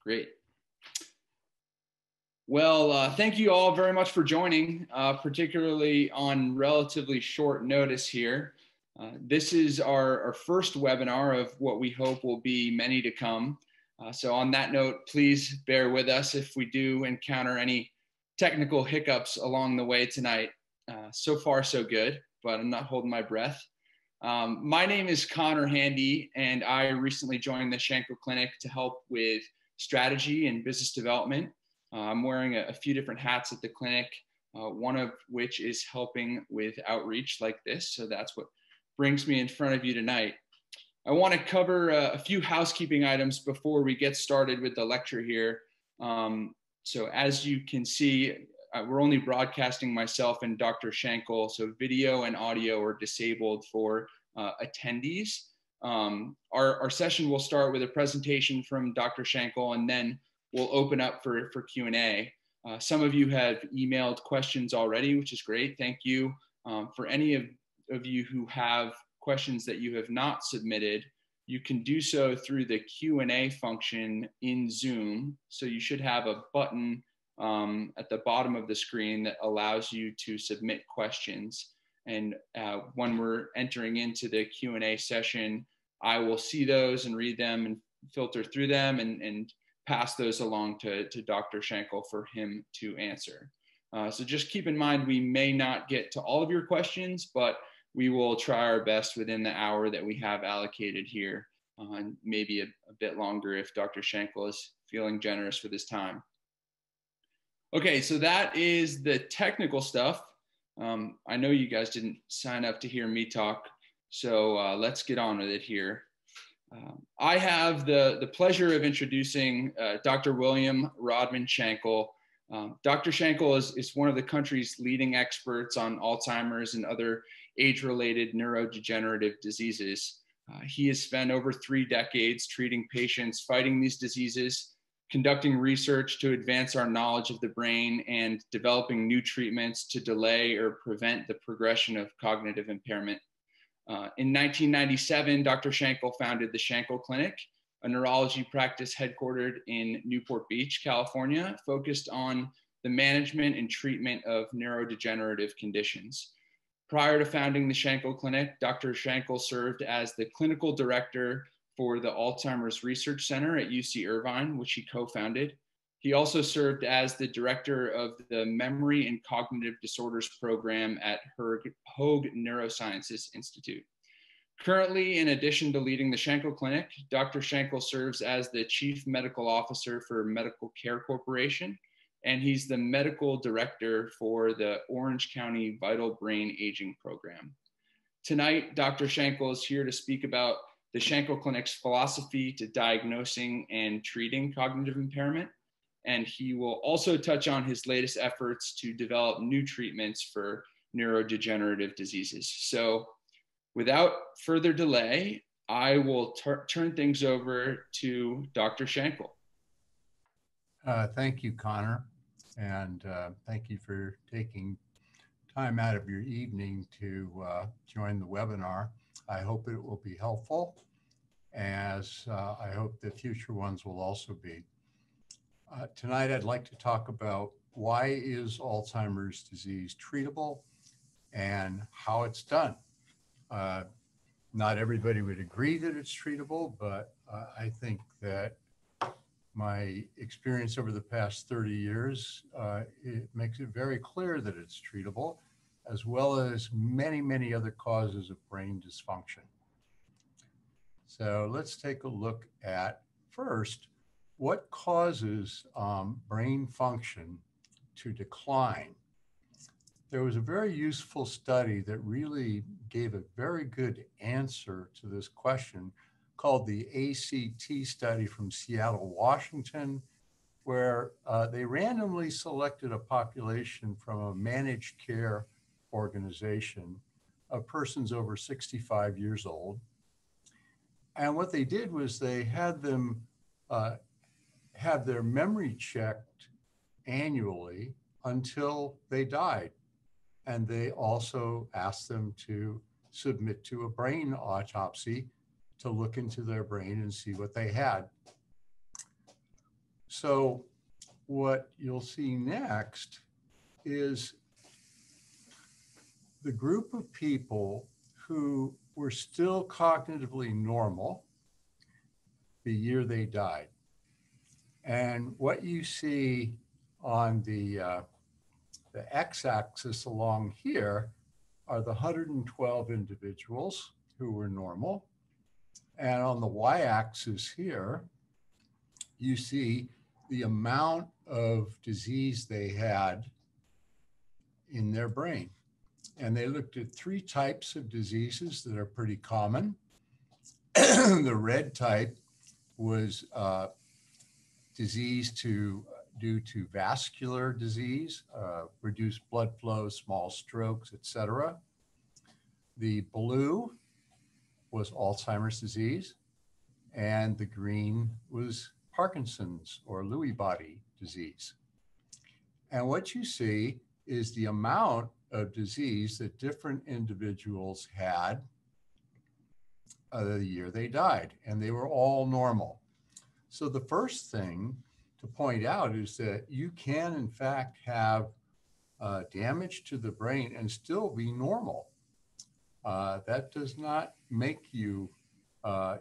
Great. Well, thank you all very much for joining, particularly on relatively short notice here. This is our first webinar of what we hope will be many to come. So on that note, please bear with us if we do encounter any technical hiccups along the way tonight. So far, so good, but I'm not holding my breath. My name is Connor Handy, and I recently joined the Shankle Clinic to help with strategy and business development. I'm wearing a few different hats at the clinic, one of which is helping with outreach like this. So that's what brings me in front of you tonight. I want to cover a few housekeeping items before we get started with the lecture here. So as you can see, we're only broadcasting myself and Dr. Shankle, so video and audio are disabled for attendees. Our session will start with a presentation from Dr. Shankle, and then we'll open up for Q&A. Some of you have emailed questions already, which is great. Thank you. For any of you who have questions that you have not submitted, you can do so through the Q&A function in Zoom. So you should have a button at the bottom of the screen that allows you to submit questions. And when we're entering into the Q&A session, I will see those and read them and filter through them and pass those along to Dr. Shankle for him to answer. So just keep in mind, we may not get to all of your questions, but we will try our best within the hour that we have allocated here, and maybe a bit longer if Dr. Shankle is feeling generous with his time. Okay, so that is the technical stuff. I know you guys didn't sign up to hear me talk, so let's get on with it here. I have the pleasure of introducing Dr. William Rodman Shankle. Dr. Shankle is one of the country's leading experts on Alzheimer's and other age-related neurodegenerative diseases. He has spent over 3 decades treating patients fighting these diseases, conducting research to advance our knowledge of the brain, and developing new treatments to delay or prevent the progression of cognitive impairment. In 1997, Dr. Shankle founded the Shankle Clinic, a neurology practice headquartered in Newport Beach, California, focused on the management and treatment of neurodegenerative conditions. Prior to founding the Shankle Clinic, Dr. Shankle served as the clinical director for the Alzheimer's Research Center at UC Irvine, which he co-founded. He also served as the director of the Memory and Cognitive Disorders program at Hoag Neurosciences Institute. Currently, in addition to leading the Shankle Clinic, Dr. Shankle serves as the Chief Medical Officer for Medical Care Corporation, and he's the medical director for the Orange County Vital Brain Aging Program. Tonight, Dr. Shankle is here to speak about the Shankle Clinic's philosophy to diagnosing and treating cognitive impairment, and he will also touch on his latest efforts to develop new treatments for neurodegenerative diseases. So without further delay, I will turn things over to Dr. Shankle. Thank you, Connor, and thank you for taking time out of your evening to join the webinar. I hope it will be helpful, as I hope the future ones will also be. Tonight, I'd like to talk about why is Alzheimer's disease treatable and how it's done. Not everybody would agree that it's treatable, but I think that my experience over the past 30 years, it makes it very clear that it's treatable, as well as many, many other causes of brain dysfunction. So let's take a look at, first, what causes brain function to decline. There was a very useful study that really gave a very good answer to this question, called the ACT study from Seattle, Washington, where they randomly selected a population from a managed care organization of persons over 65 years old. And what they did was they had them have their memory checked annually until they died. And they also asked them to submit to a brain autopsy to look into their brain and see what they had. So what you'll see next is the group of people who were still cognitively normal the year they died. And what you see on the x-axis along here are the 112 individuals who were normal. And on the y-axis here, you see the amount of disease they had in their brain. And they looked at 3 types of diseases that are pretty common. The red type was disease due to vascular disease, reduced blood flow, small strokes, etc. The blue was Alzheimer's disease, and the green was Parkinson's or Lewy body disease. And what you see is the amount of disease that different individuals had the year they died, and they were all normal. So the first thing to point out is that you can, in fact, have damage to the brain and still be normal. That does not make you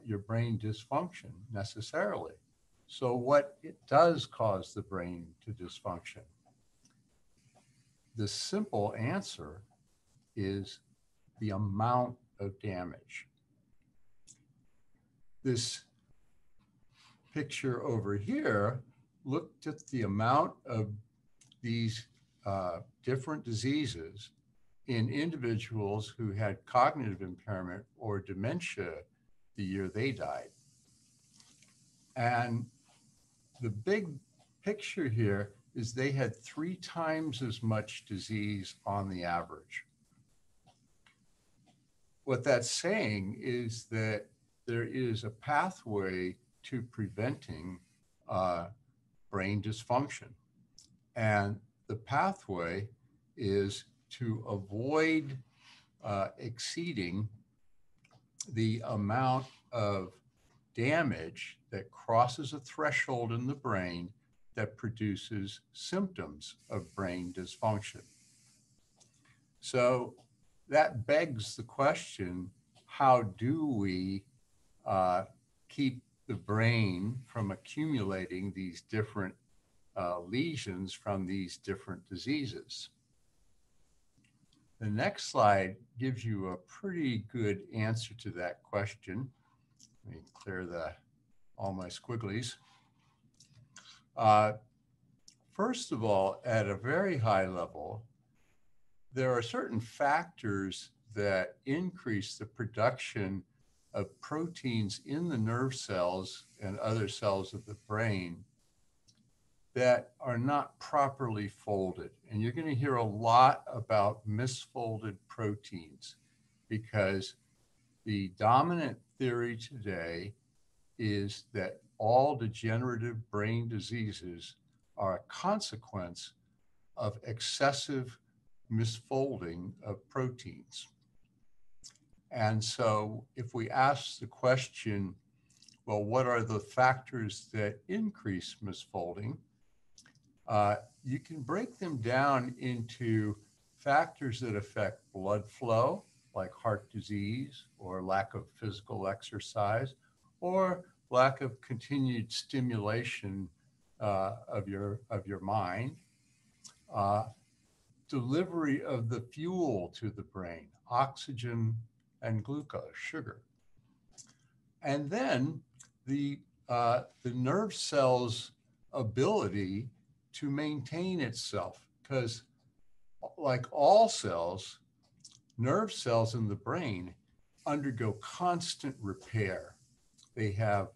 your brain dysfunction necessarily. So what it does cause the brain to dysfunction? The simple answer is the amount of damage. This picture over here looked at the amount of these different diseases in individuals who had cognitive impairment or dementia the year they died. And the big picture here is they had 3 times as much disease on the average. What that's saying is that there is a pathway to preventing brain dysfunction. And the pathway is to avoid exceeding the amount of damage that crosses a threshold in the brain that produces symptoms of brain dysfunction. So that begs the question, how do we keep the brain from accumulating these different lesions from these different diseases? The next slide gives you a pretty good answer to that question. Let me clear all my squigglies. First of all, at a very high level, there are certain factors that increase the production of proteins in the nerve cells and other cells of the brain that are not properly folded. And you're going to hear a lot about misfolded proteins, because the dominant theory today is that all degenerative brain diseases are a consequence of excessive misfolding of proteins. And so if we ask the question, well, what are the factors that increase misfolding? You can break them down into factors that affect blood flow, like heart disease or lack of physical exercise, or lack of continued stimulation of your mind, delivery of the fuel to the brain, oxygen and glucose, sugar. And then the nerve cell's ability to maintain itself, because like all cells, nerve cells in the brain undergo constant repair. They have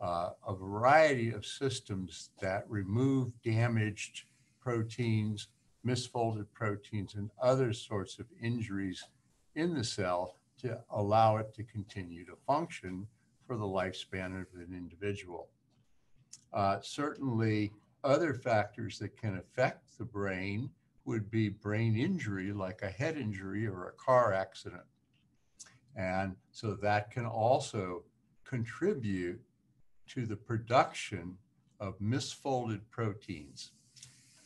a variety of systems that remove damaged proteins, misfolded proteins, and other sorts of injuries in the cell to allow it to continue to function for the lifespan of an individual. Certainly, other factors that can affect the brain would be brain injury, like a head injury or a car accident. And so that can also contribute to the production of misfolded proteins.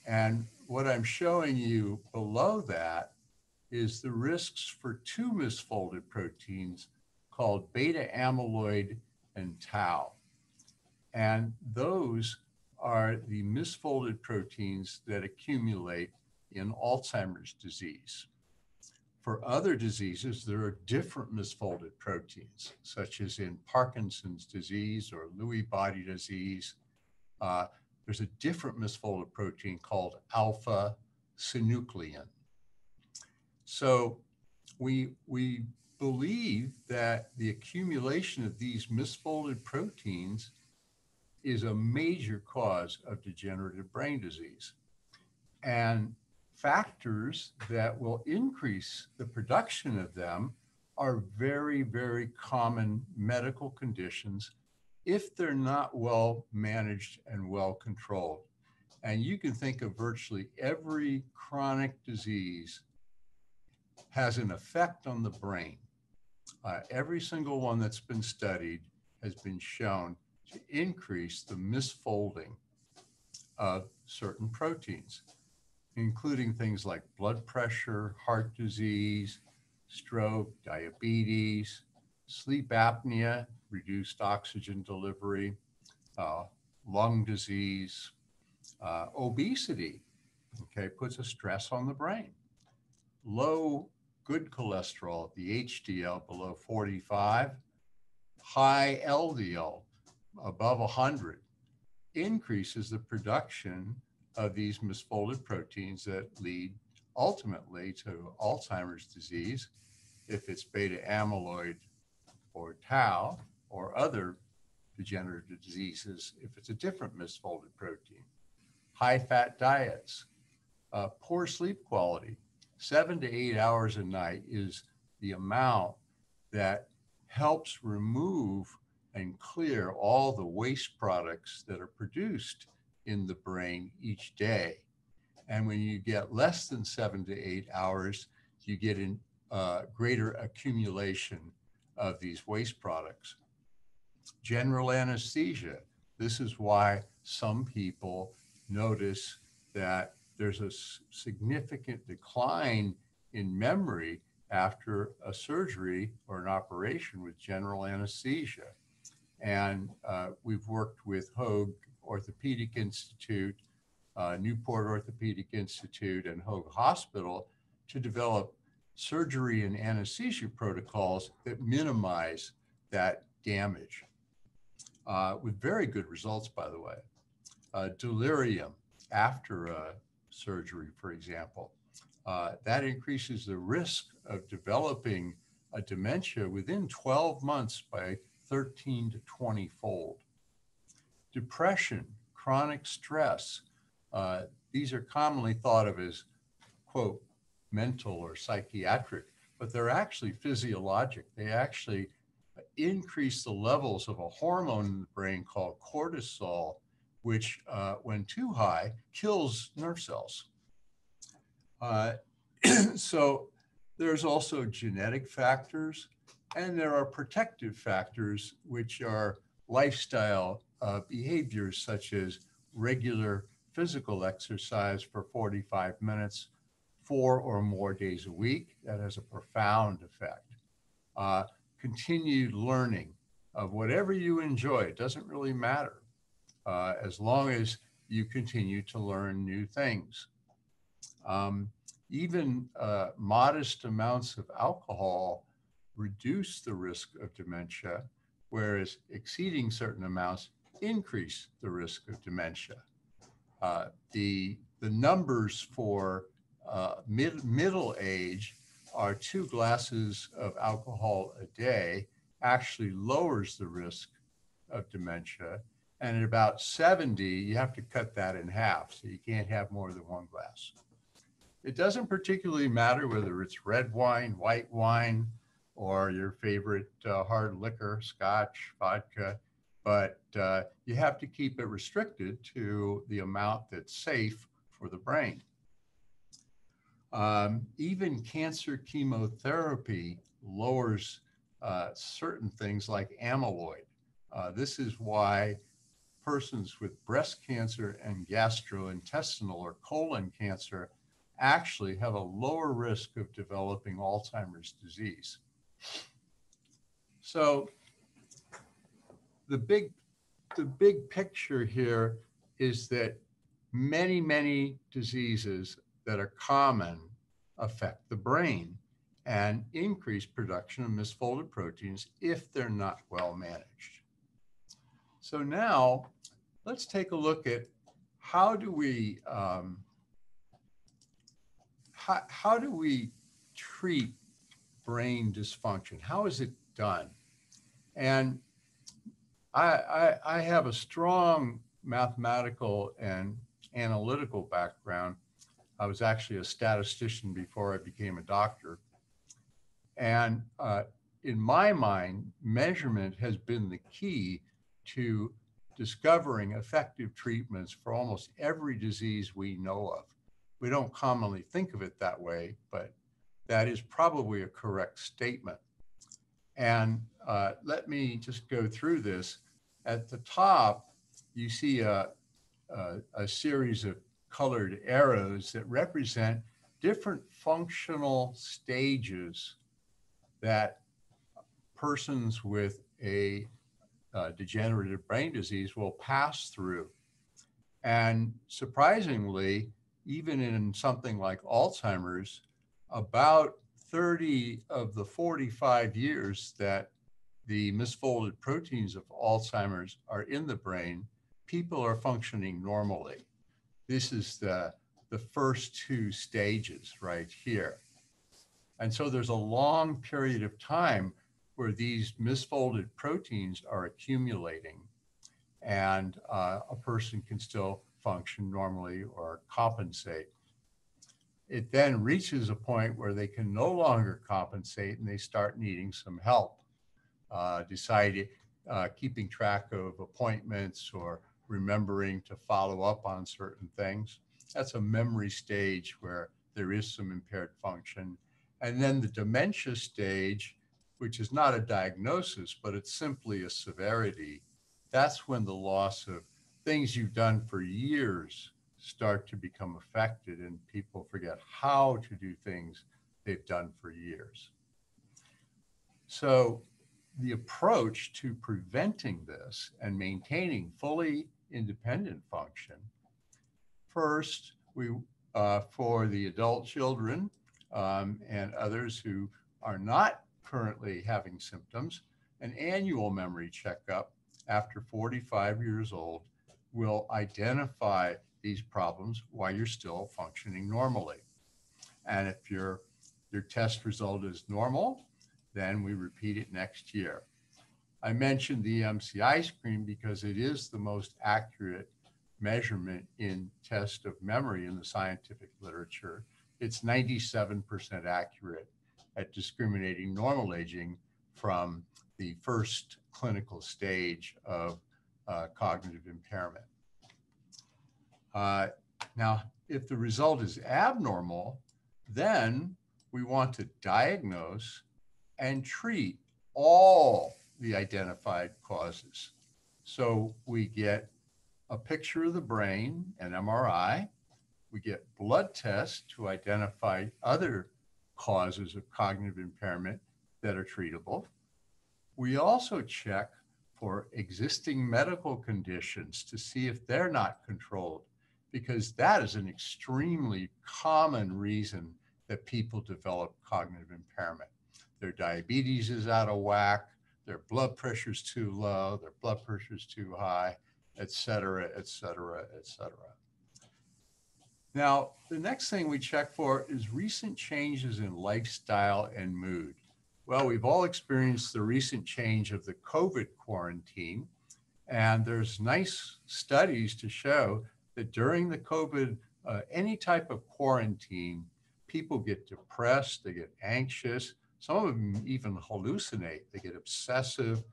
And what I'm showing you below that is the risks for two misfolded proteins called beta amyloid and tau. And those are the misfolded proteins that accumulate in Alzheimer's disease. For other diseases, there are different misfolded proteins, such as in Parkinson's disease or Lewy body disease. There's a different misfolded protein called alpha-synuclein. So we believe that the accumulation of these misfolded proteins is a major cause of degenerative brain disease. And factors that will increase the production of them are very, very common medical conditions if they're not well managed and well controlled. And you can think of virtually every chronic disease has an effect on the brain. Every single one that's been studied has been shown to increase the misfolding of certain proteins, including things like blood pressure, heart disease, stroke, diabetes, sleep apnea, reduced oxygen delivery, lung disease, obesity, okay, puts a stress on the brain. Low good cholesterol, the HDL below 45, high LDL above 100, increases the production of these misfolded proteins that lead ultimately to Alzheimer's disease, if it's beta amyloid or tau, or other degenerative diseases, if it's a different misfolded protein. High fat diets, poor sleep quality. 7 to 8 hours a night is the amount that helps remove and clear all the waste products that are produced in the brain each day. And when you get less than 7 to 8 hours, you get in greater accumulation of these waste products. General anesthesia. This is why some people notice that there's a significant decline in memory after a surgery or an operation with general anesthesia. And we've worked with Hoag Orthopedic Institute, Newport Orthopedic Institute, and Hoag Hospital to develop surgery and anesthesia protocols that minimize that damage, with very good results, by the way. Delirium after surgery, for example, that increases the risk of developing a dementia within 12 months by 13 to 20-fold. Depression, chronic stress, these are commonly thought of as, quote, mental or psychiatric, but they're actually physiologic. They actually increase the levels of a hormone in the brain called cortisol, which, when too high, kills nerve cells. So there's also genetic factors, and there are protective factors, which are lifestyle behaviors such as regular physical exercise for 45 minutes, 4 or more days a week. That has a profound effect. Continued learning of whatever you enjoy. It doesn't really matter, as long as you continue to learn new things. Even modest amounts of alcohol reduce the risk of dementia, whereas exceeding certain amounts increase the risk of dementia. The numbers for middle age are 2 glasses of alcohol a day actually lowers the risk of dementia. And at about 70, you have to cut that in half. So you can't have more than 1 glass. It doesn't particularly matter whether it's red wine, white wine, or your favorite hard liquor, scotch, vodka, but you have to keep it restricted to the amount that's safe for the brain. Even cancer chemotherapy lowers certain things like amyloid. This is why persons with breast cancer and gastrointestinal or colon cancer actually have a lower risk of developing Alzheimer's disease. So the big picture here is that many diseases that are common affect the brain and increase production of misfolded proteins if they're not well managed. So now let's take a look at how do we treat brain dysfunction? How is it done? And I have a strong mathematical and analytical background. I was actually a statistician before I became a doctor. And in my mind, measurement has been the key to discovering effective treatments for almost every disease we know of. We don't commonly think of it that way, but that is probably a correct statement. And let me just go through this. At the top, you see a series of colored arrows that represent different functional stages that persons with a degenerative brain disease will pass through. And surprisingly, even in something like Alzheimer's, about 30 of the 45 years that the misfolded proteins of Alzheimer's are in the brain, people are functioning normally. This is the first two stages right here. And so there's a long period of time where these misfolded proteins are accumulating, and a person can still function normally or compensate. It then reaches a point where they can no longer compensate and they start needing some help, keeping track of appointments or remembering to follow up on certain things. That's a memory stage where there is some impaired function. And then the dementia stage, which is not a diagnosis, but it's simply a severity. That's when the loss of things you've done for years start to become affected and people forget how to do things they've done for years. So the approach to preventing this and maintaining fully independent function, first, for the adult children and others who are not currently having symptoms, an annual memory checkup after 45 years old will identify these problems while you're still functioning normally. And if your test result is normal, then we repeat it next year. I mentioned the MCI screen because it is the most accurate measurement in test of memory in the scientific literature. It's 97% accurate at discriminating normal aging from the first clinical stage of cognitive impairment. Now, if the result is abnormal, then we want to diagnose and treat all the identified causes. So we get a picture of the brain, an MRI, we get blood tests to identify other causes of cognitive impairment that are treatable. We also check for existing medical conditions to see if they're not controlled, because that is an extremely common reason that people develop cognitive impairment. Their diabetes is out of whack, their blood pressure's too low, their blood pressure's too high, et cetera, et cetera, et cetera. Now, the next thing we check for is recent changes in lifestyle and mood. Well, we've all experienced the recent change of the COVID quarantine, and there's nice studies to show that during the COVID, any type of quarantine, people get depressed, they get anxious, some of them even hallucinate, they get obsessive,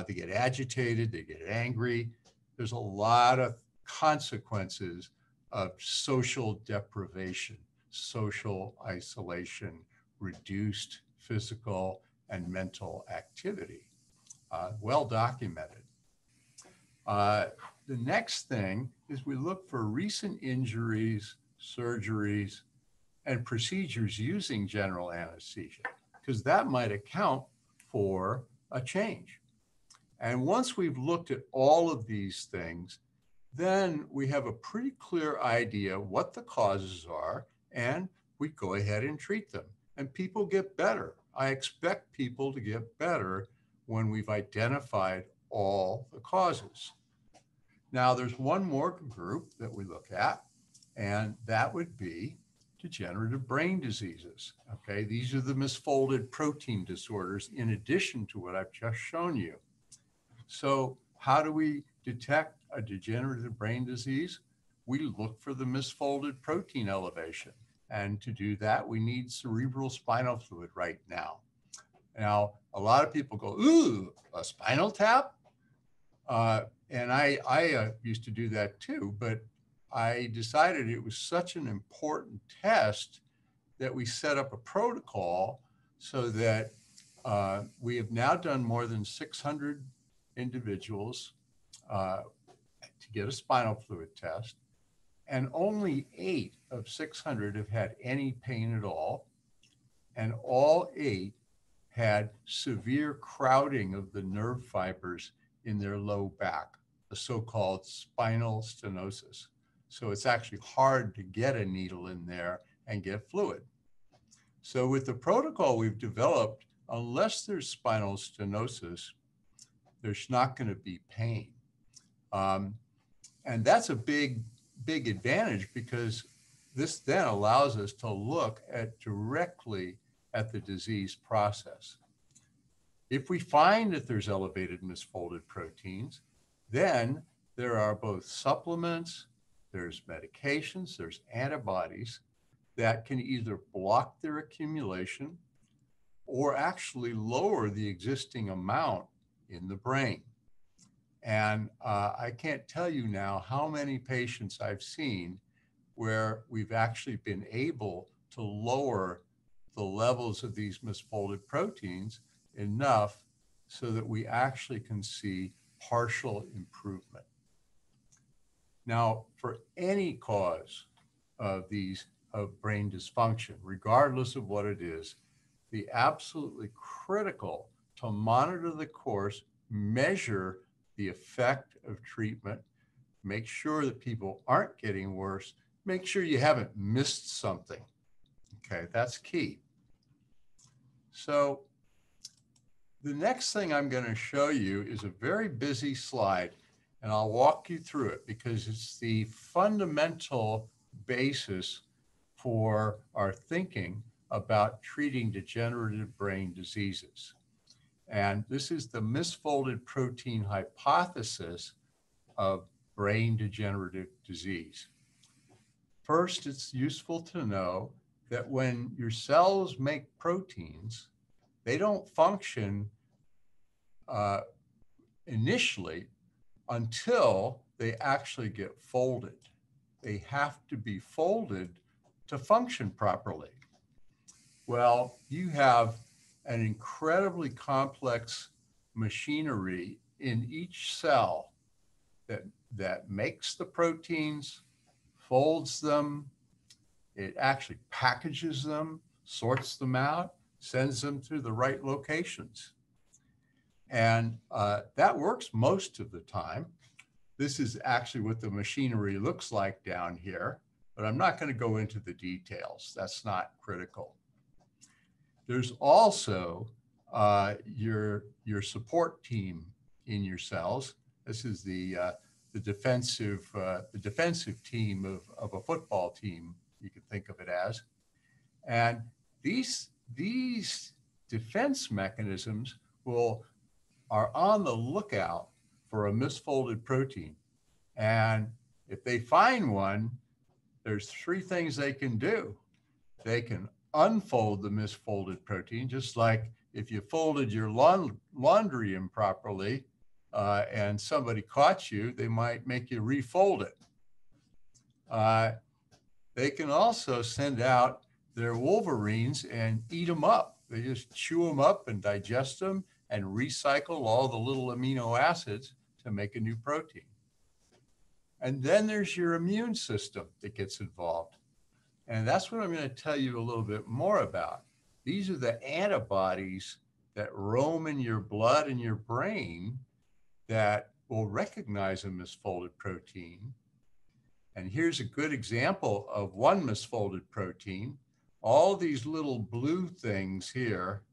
they get agitated, they get angry. There's a lot of consequences of social deprivation, social isolation, reduced physical and mental activity, well documented. The next thing is we look for recent injuries, surgeries, and procedures using general anesthesia, because that might account for a change. And once we've looked at all of these things, then we have a pretty clear idea what the causes are, and we go ahead and treat them. And people get better. I expect people to get better when we've identified all the causes. Now, there's one more group that we look at, and that would be degenerative brain diseases. Okay, these are the misfolded protein disorders in addition to what I've just shown you. So how do we detect a degenerative brain disease? We look for the misfolded protein elevation. And to do that, we need cerebral spinal fluid right now. Now, a lot of people go, ooh, a spinal tap? And I used to do that too, but I decided it was such an important test that we set up a protocol so that we have now done more than 600 individuals to get a spinal fluid test, and only 8 of 600 have had any pain at all, and all 8 had severe crowding of the nerve fibers in their low back, the so-called spinal stenosis. So it's actually hard to get a needle in there and get fluid. So with the protocol we've developed, unless there's spinal stenosis, there's not going to be pain. And that's a big advantage, because this then allows us to look directly at the disease process. If we find that there's elevated misfolded proteins, then there are both supplements, there's medications, there's antibodies that can either block their accumulation or actually lower the existing amount in the brain. And I can't tell you now how many patients I've seen where we've actually been able to lower the levels of these misfolded proteins enough so that we actually can see partial improvement. Now, for any cause of brain dysfunction, regardless of what it is, the absolutely critical to monitor the course, measure the effect of treatment, make sure that people aren't getting worse, make sure you haven't missed something. Okay, that's key. So the next thing I'm going to show you is a very busy slide, and I'll walk you through it because it's the fundamental basis for our thinking about treating degenerative brain diseases. And this is the misfolded protein hypothesis of brain degenerative disease. First, it's useful to know that when your cells make proteins, they don't function initially until they actually get folded. They have to be folded to function properly. Well, you have an incredibly complex machinery in each cell that makes the proteins, folds them, it actually packages them, sorts them out, sends them to the right locations. And that works most of the time. This is actually what the machinery looks like down here, but I'm not going to go into the details. That's not critical. There's also your support team in your cells. This is the defensive team of a football team, you can think of it as. And these defense mechanisms are on the lookout for a misfolded protein. And if they find one, there's 3 things they can do. They can unfold the misfolded protein, just like if you folded your laundry improperly and somebody caught you, they might make you refold it. They can also send out their wolverines and eat them up. They just chew them up and digest them and recycle all the little amino acids to make a new protein. And then there's your immune system that gets involved. And that's what I'm going to tell you a little bit more about. These are the antibodies that roam in your blood and your brain that will recognize a misfolded protein. And here's a good example of one misfolded protein. All these little blue things here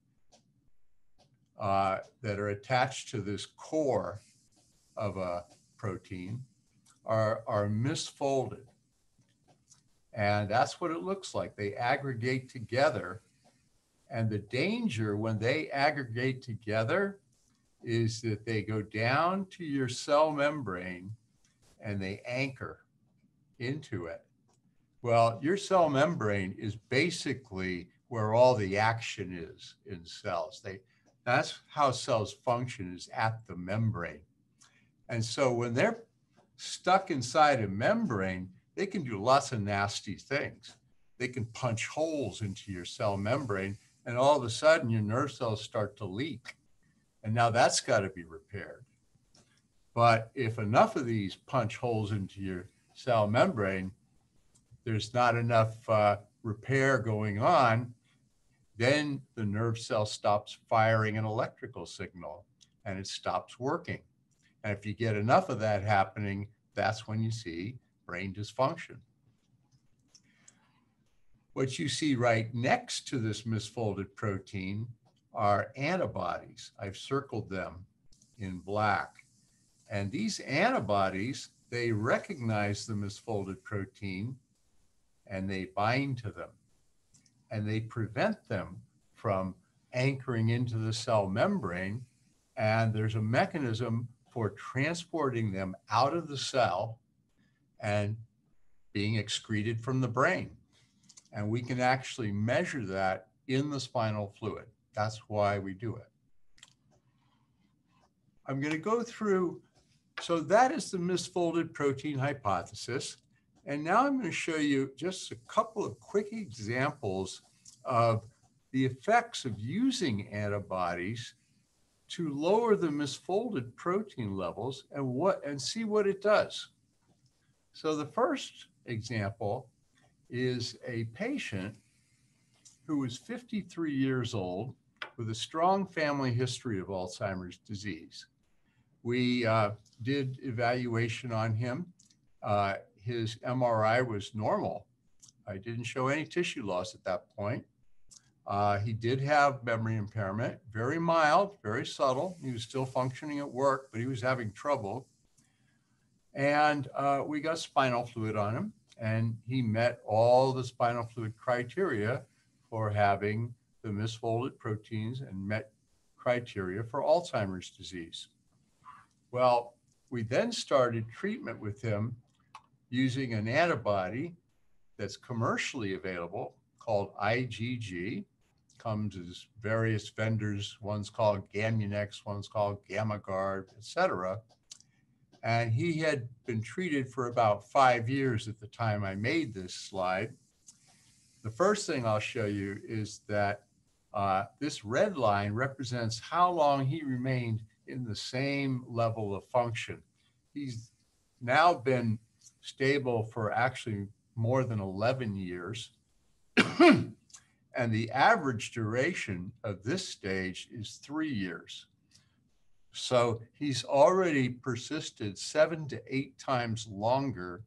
that are attached to this core of a protein are misfolded. And that's what it looks like. They aggregate together. And the danger when they aggregate together is that they go down to your cell membrane and they anchor into it. Well, your cell membrane is basically where all the action is in cells. That's how cells function, is at the membrane. And so when they're stuck inside a membrane, they can do lots of nasty things. They can punch holes into your cell membrane, and all of a sudden your nerve cells start to leak. And now that's got to be repaired. But if enough of these punch holes into your cell membrane, there's not enough repair going on, then the nerve cell stops firing an electrical signal and it stops working. And if you get enough of that happening, that's when you see brain dysfunction. What you see right next to this misfolded protein are antibodies. I've circled them in black. And these antibodies, they recognize the misfolded protein and they bind to them. And they prevent them from anchoring into the cell membrane. And there's a mechanism for transporting them out of the cell and being excreted from the brain. And we can actually measure that in the spinal fluid. That's why we do it. I'm going to go through, so that is the misfolded protein hypothesis. And now I'm going to show you just a couple of quick examples of the effects of using antibodies to lower the misfolded protein levels and see what it does. So the first example is a patient who was 53 years old with a strong family history of Alzheimer's disease. We did evaluation on him. His MRI was normal. I didn't show any tissue loss at that point. He did have memory impairment, very mild, very subtle. He was still functioning at work, but he was having trouble. And we got spinal fluid on him, and he met all the spinal fluid criteria for having the misfolded proteins and met criteria for Alzheimer's disease. Well, we then started treatment with him using an antibody that's commercially available called IgG. Comes as various vendors, one's called Gamunex, one's called GammaGuard, etc. And he had been treated for about 5 years at the time I made this slide. The first thing I'll show you is that this red line represents how long he remained in the same level of function. He's now been stable for actually more than 11 years. And the average duration of this stage is 3 years. So he's already persisted 7 to 8 times longer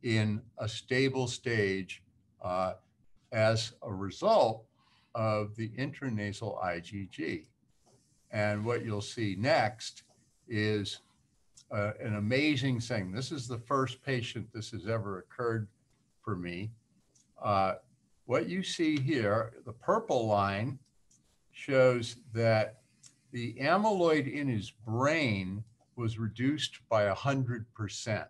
in a stable stage as a result of the intranasal IgG. And what you'll see next is an amazing thing. This is the first patient this has ever occurred for me. What you see here, the purple line shows that the amyloid in his brain was reduced by 100%.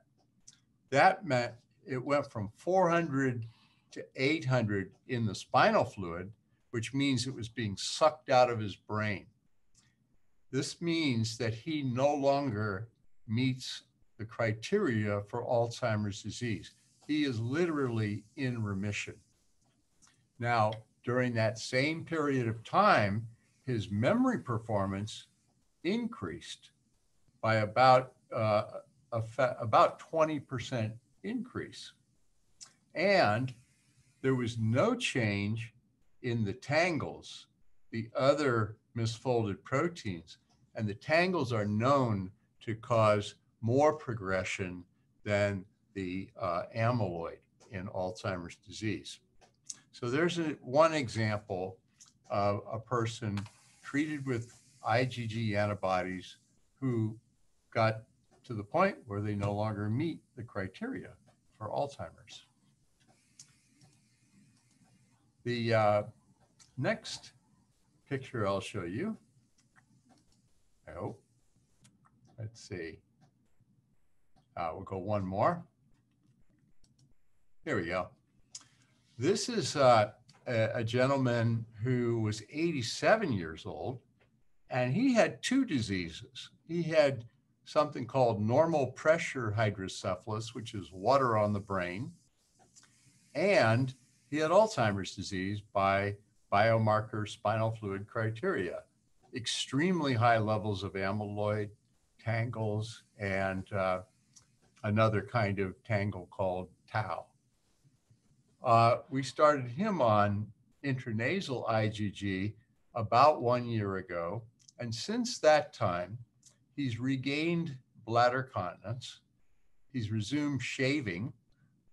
That meant it went from 400 to 800 in the spinal fluid, which means it was being sucked out of his brain. This means that he no longer meets the criteria for Alzheimer's disease. He is literally in remission. Now, during that same period of time, his memory performance increased. by about 20% increase. And there was no change in the tangles, the other misfolded proteins. And the tangles are known to cause more progression than the amyloid in Alzheimer's disease. So there's one example of a person treated with IgG antibodies who got to the point where they no longer meet the criteria for Alzheimer's. The next picture I'll show you, I hope. Let's see. We'll go one more. Here we go. This is a gentleman who was 87 years old, and he had two diseases. He had something called normal pressure hydrocephalus, which is water on the brain, and he had Alzheimer's disease by biomarker spinal fluid criteria, extremely high levels of amyloid, tangles, and another kind of tangle called tau. We started him on intranasal IgG about 1 year ago, and since that time, he's regained bladder continence. He's resumed shaving.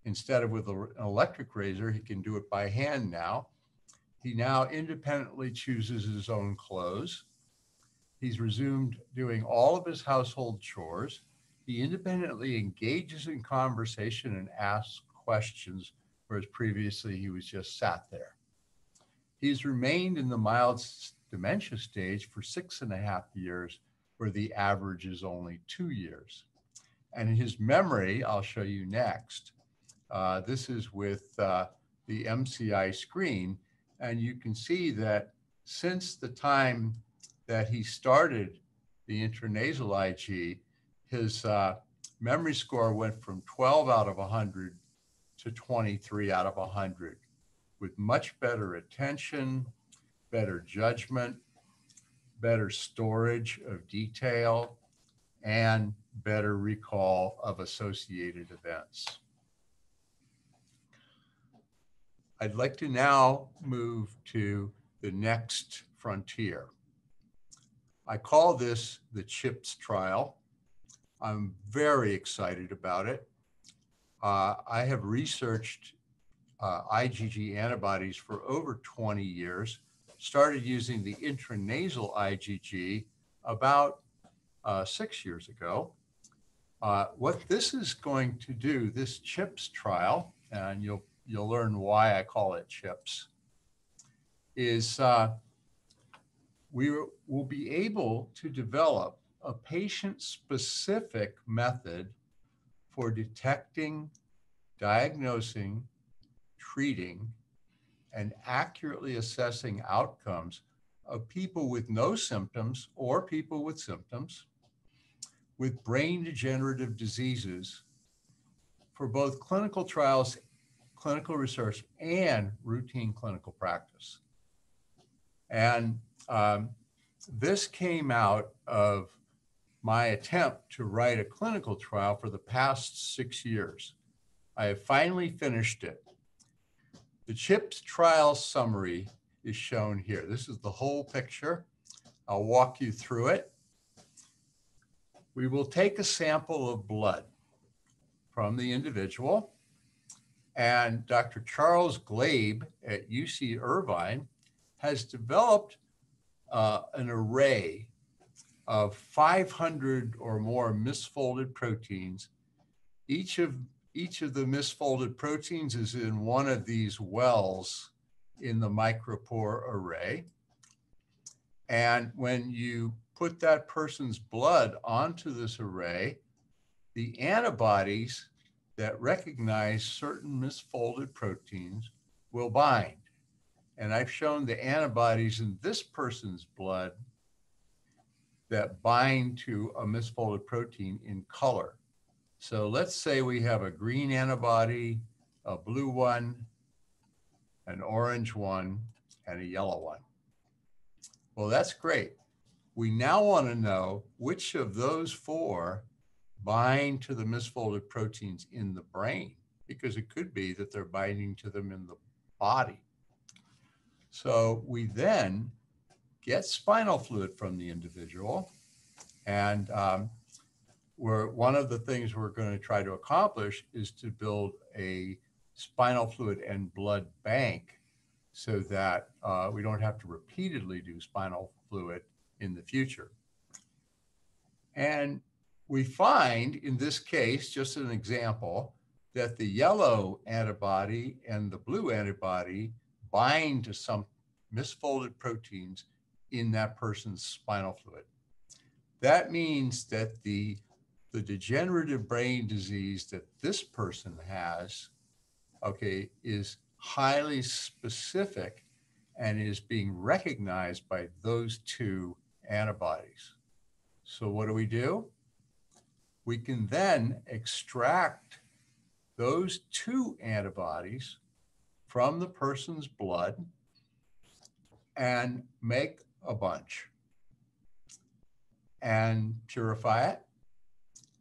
Instead of with an electric razor, he can do it by hand now. He now independently chooses his own clothes. He's resumed doing all of his household chores. He independently engages in conversation and asks questions, whereas previously he was just sat there. He's remained in the mild dementia stage for 6.5 years, where the average is only 2 years. And his memory, I'll show you next. This is with the MCI screen, and you can see that since the time that he started the intranasal IG, his memory score went from 12 out of 100 to 23 out of 100, with much better attention, better judgment, better storage of detail, and better recall of associated events. I'd like to now move to the next frontier. I call this the CHIPS trial. I'm very excited about it. I have researched IgG antibodies for over 20 years, started using the intranasal IgG about 6 years ago. What this is going to do, this CHIPS trial, and you'll learn why I call it CHIPS, is we will be able to develop a patient-specific method for detecting, diagnosing, treating, and accurately assessing outcomes of people with no symptoms or people with symptoms with brain degenerative diseases for both clinical trials, clinical research, and routine clinical practice. And this came out of my attempt to write a clinical trial for the past 6 years. I have finally finished it. The CHIPS trial summary is shown here. This is the whole picture. I'll walk you through it. We will take a sample of blood from the individual, and Dr. Charles Glabe at UC Irvine has developed an array of 500 or more misfolded proteins. Each of the misfolded proteins is in one of these wells in the micropore array. And when you put that person's blood onto this array, the antibodies that recognize certain misfolded proteins will bind. And I've shown the antibodies in this person's blood that bind to a misfolded protein in color. So let's say we have a green antibody, a blue one, an orange one, and a yellow one. Well, that's great. We now want to know which of those four bind to the misfolded proteins in the brain, because it could be that they're binding to them in the body. So we then get spinal fluid from the individual, and one of the things we're going to try to accomplish is to build a spinal fluid and blood bank so that we don't have to repeatedly do spinal fluid in the future. And we find in this case, just an example, that the yellow antibody and the blue antibody bind to some misfolded proteins in that person's spinal fluid. That means that the degenerative brain disease that this person has, okay, is highly specific and is being recognized by those two antibodies. So what do? We can then extract those two antibodies from the person's blood and make a bunch and purify it,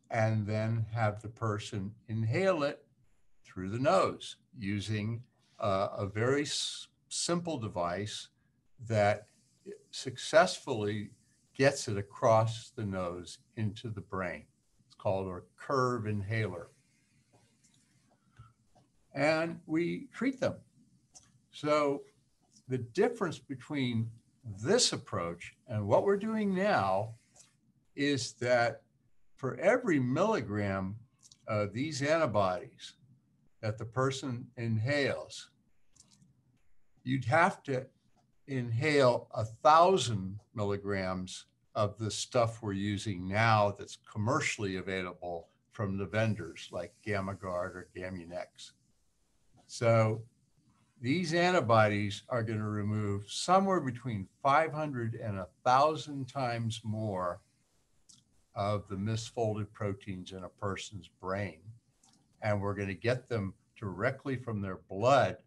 and then have the person inhale it through the nose using a very simple device that successfully gets it across the nose into the brain. It's called a curve inhaler. And we treat them. So the difference between this approach and what we're doing now is that for every milligram of these antibodies that the person inhales, you'd have to inhale 1,000 milligrams of the stuff we're using now that's commercially available from the vendors like GammaGuard or Gamunex. So these antibodies are going to remove somewhere between 500 and 1,000 times more of the misfolded proteins in a person's brain. And we're going to get them directly from their blood,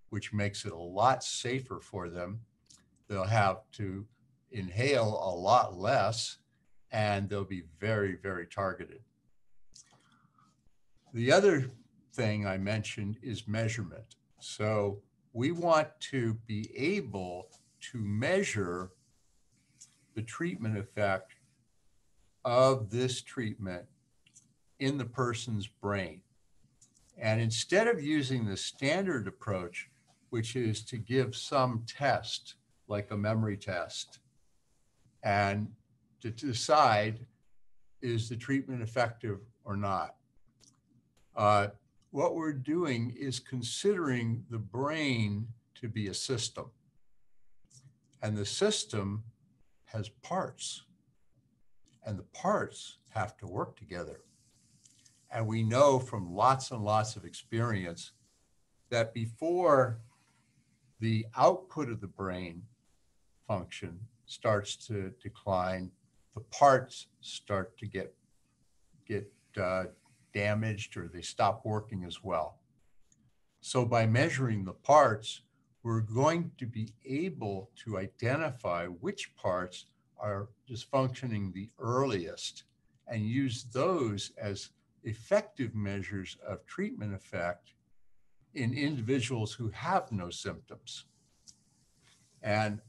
which makes it a lot safer for them. They'll have to inhale a lot less, and they'll be very, very targeted. The other thing I mentioned is measurement. So we want to be able to measure the treatment effect of this treatment in the person's brain. And instead of using the standard approach, which is to give some test, like a memory test, and to decide, is the treatment effective or not? What we're doing is considering the brain to be a system. And the system has parts. And the parts have to work together. And we know from lots and lots of experience that before the output of the brain function starts to decline, the parts start to get damaged, or they stop working as well. So by measuring the parts, we're going to be able to identify which parts are dysfunctioning the earliest and use those as effective measures of treatment effect in individuals who have no symptoms. And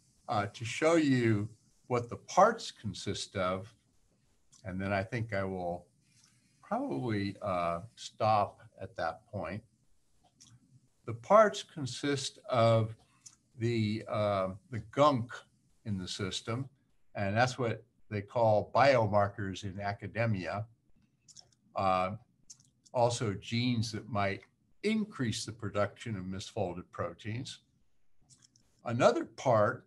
to show you what the parts consist of, and then I think I will probably stop at that point. The parts consist of the gunk in the system, and that's what they call biomarkers in academia. Also genes that might increase the production of misfolded proteins. Another part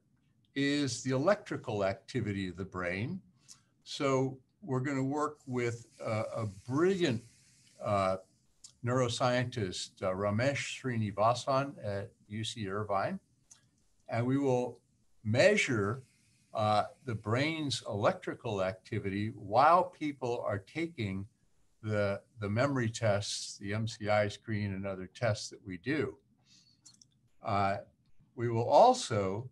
is the electrical activity of the brain. So we're going to work with a brilliant neuroscientist, Ramesh Srinivasan at UC Irvine, and we will measure the brain's electrical activity while people are taking the memory tests, the MCI screen, and other tests that we do. We will also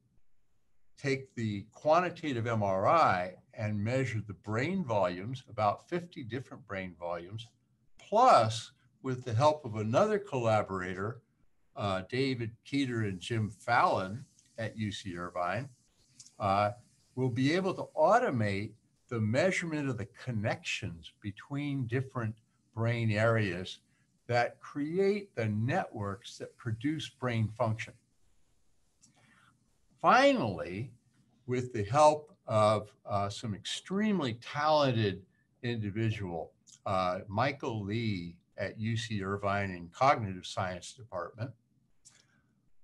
take the quantitative MRI and measure the brain volumes, about 50 different brain volumes, plus with the help of another collaborator, David Keeter and Jim Fallon at UC Irvine, we'll be able to automate the measurement of the connections between different brain areas that create the networks that produce brain function. Finally, with the help of some extremely talented individual, Michael Lee at UC Irvine in Cognitive Science Department,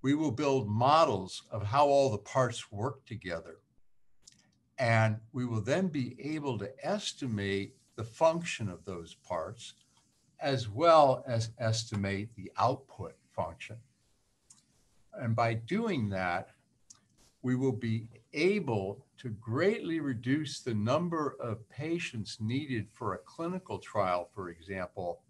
we will build models of how all the parts work together. And we will then be able to estimate the function of those parts, as well as estimate the output function. And by doing that, we will be able to greatly reduce the number of patients needed for a clinical trial, for example.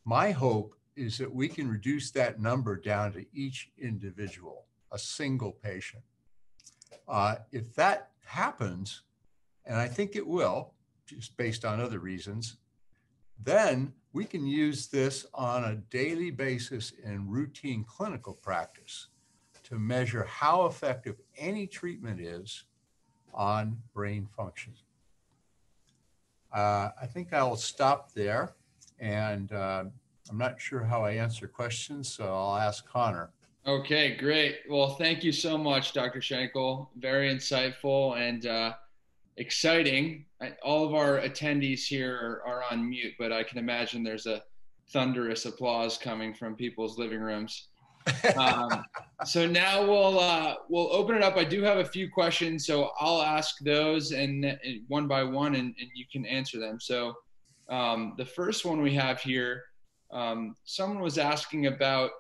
My hope is that we can reduce that number down to each individual, a single patient. If that happens, and I think it will, just based on other reasons, then we can use this on a daily basis in routine clinical practice to measure how effective any treatment is on brain function. I think I'll stop there, and I'm not sure how I answer questions, so I'll ask Connor. Okay, great. Well, thank you so much, Dr. Shankle. Very insightful and exciting. All of our attendees here are on mute, but I can imagine there's a thunderous applause coming from people's living rooms. So now we'll open it up. I do have a few questions, so I'll ask those and one by one, and you can answer them. So the first one we have here, someone was asking about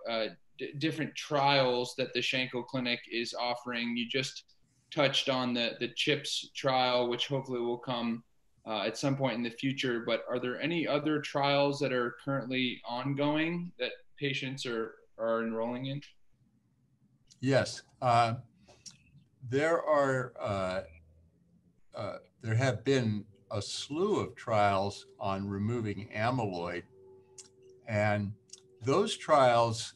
different trials that the Shankle Clinic is offering. You just touched on the CHIPS trial, which hopefully will come at some point in the future, but are there any other trials that are currently ongoing that patients are enrolling in? Yes, there have been a slew of trials on removing amyloid, and those trials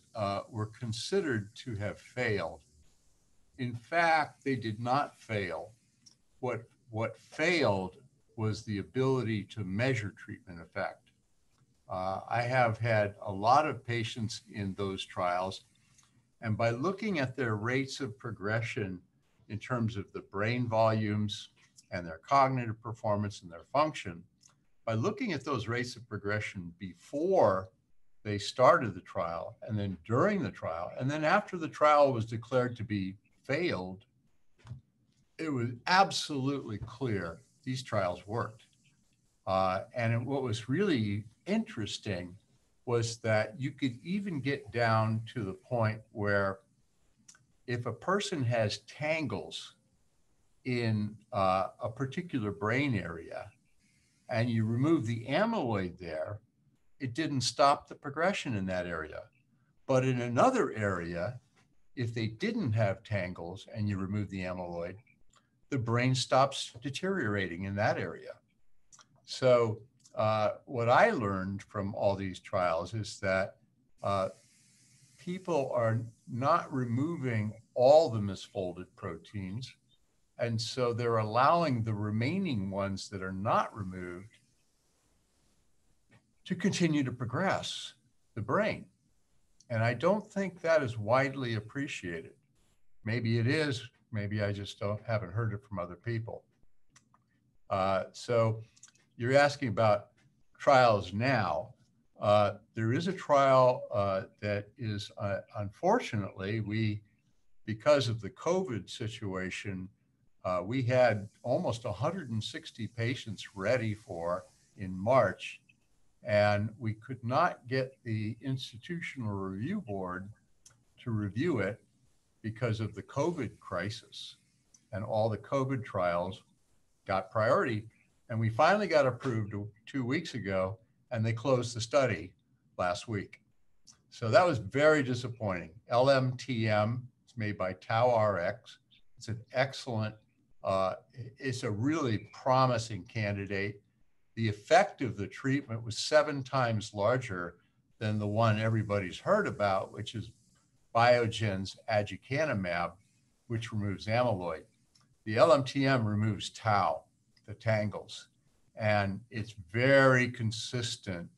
were considered to have failed. In fact, they did not fail. What failed was the ability to measure treatment effect. I have had a lot of patients in those trials, and by looking at their rates of progression in terms of the brain volumes and their cognitive performance and their function, by looking at those rates of progression before they started the trial, and then during the trial, and then after the trial was declared to be failed, it was absolutely clear these trials worked. And what was really interesting was that you could even get down to the point where if a person has tangles in a particular brain area and you remove the amyloid there, it didn't stop the progression in that area. But in another area, if they didn't have tangles and you remove the amyloid, the brain stops deteriorating in that area. So what I learned from all these trials is that people are not removing all the misfolded proteins, and so they're allowing the remaining ones that are not removed to continue to progress the brain. And I don't think that is widely appreciated. Maybe it is, maybe I just haven't heard it from other people. So you're asking about trials now. There is a trial that is, unfortunately, because of the COVID situation, we had almost 160 patients ready for in March, and we could not get the Institutional Review Board to review it because of the COVID crisis, and all the COVID trials got priority. And we finally got approved 2 weeks ago, and they closed the study last week. So that was very disappointing. LMTM, it's made by Tau RX. It's an excellent, it's a really promising candidate. The effect of the treatment was 7 times larger than the one everybody's heard about, which is Biogen's aducanumab, which removes amyloid. The LMTM removes tau, the tangles, and it's very consistent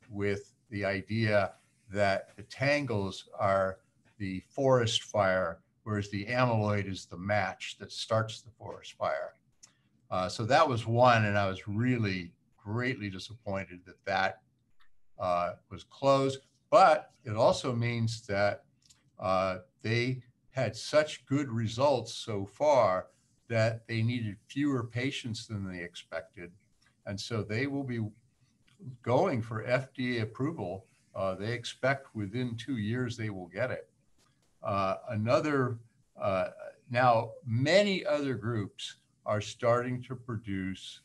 with the idea that the tangles are the forest fire, whereas the amyloid is the match that starts the forest fire. So that was one, and I was really greatly disappointed that that was closed. But it also means that they had such good results so far that they needed fewer patients than they expected. And so they will be going for FDA approval. They expect within 2 years they will get it. Now many other groups are starting to produce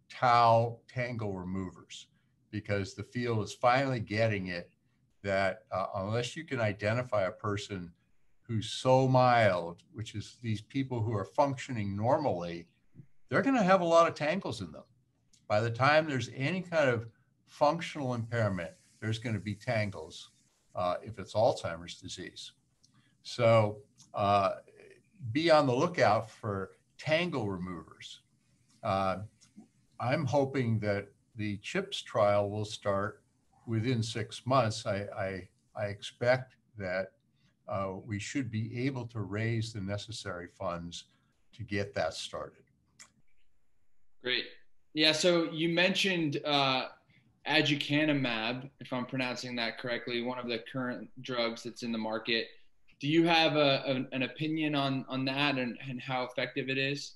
tau tangle removers, because the field is finally getting it that unless you can identify a person who's so mild, which is these people who are functioning normally, they're going to have a lot of tangles in them. By the time there's any kind of functional impairment, there's going to be tangles if it's Alzheimer's disease. So be on the lookout for tangle removers. I'm hoping that the CHIPS trial will start within 6 months. I expect that we should be able to raise the necessary funds to get that started. Great. Yeah, so you mentioned aducanumab, if I'm pronouncing that correctly, one of the current drugs that's in the market. Do you have an opinion on that and how effective it is?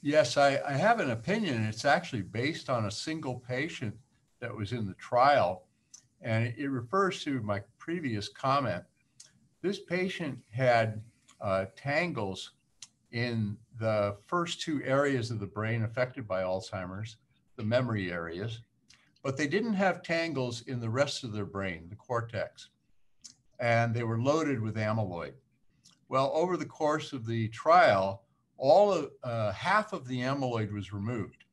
Yes, I have an opinion. It's actually based on a single patient that was in the trial, and it refers to my previous comment. This patient had tangles in the first 2 areas of the brain affected by Alzheimer's, the memory areas, but they didn't have tangles in the rest of their brain, the cortex, and they were loaded with amyloid. Well, over the course of the trial, half of the amyloid was removed.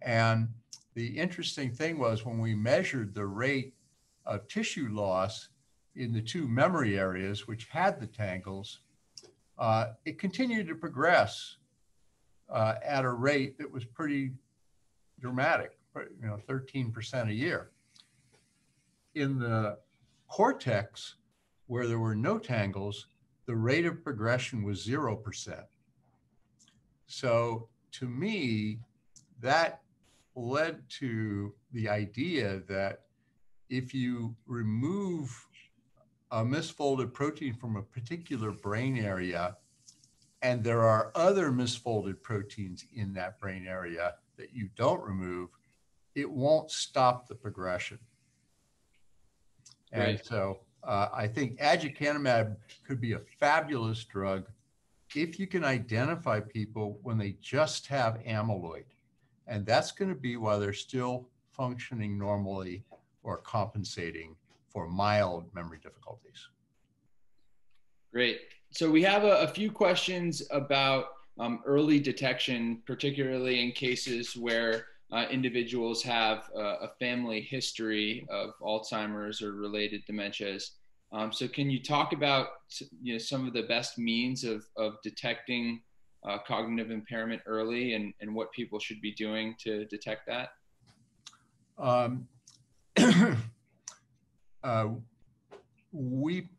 And the interesting thing was, when we measured the rate of tissue loss in the 2 memory areas, which had the tangles, it continued to progress at a rate that was pretty dramatic, 13% a year. In the cortex, where there were no tangles, the rate of progression was 0%. So to me, that led to the idea that if you remove a misfolded protein from a particular brain area, and there are other misfolded proteins in that brain area that you don't remove, it won't stop the progression. Right. And so I think aducanumab could be a fabulous drug if you can identify people when they just have amyloid. And that's going to be while they're still functioning normally or compensating for mild memory difficulties. Great. So we have a few questions about early detection, particularly in cases where individuals have a family history of Alzheimer's or related dementias. So can you talk about some of the best means of detecting cognitive impairment early and what people should be doing to detect that? We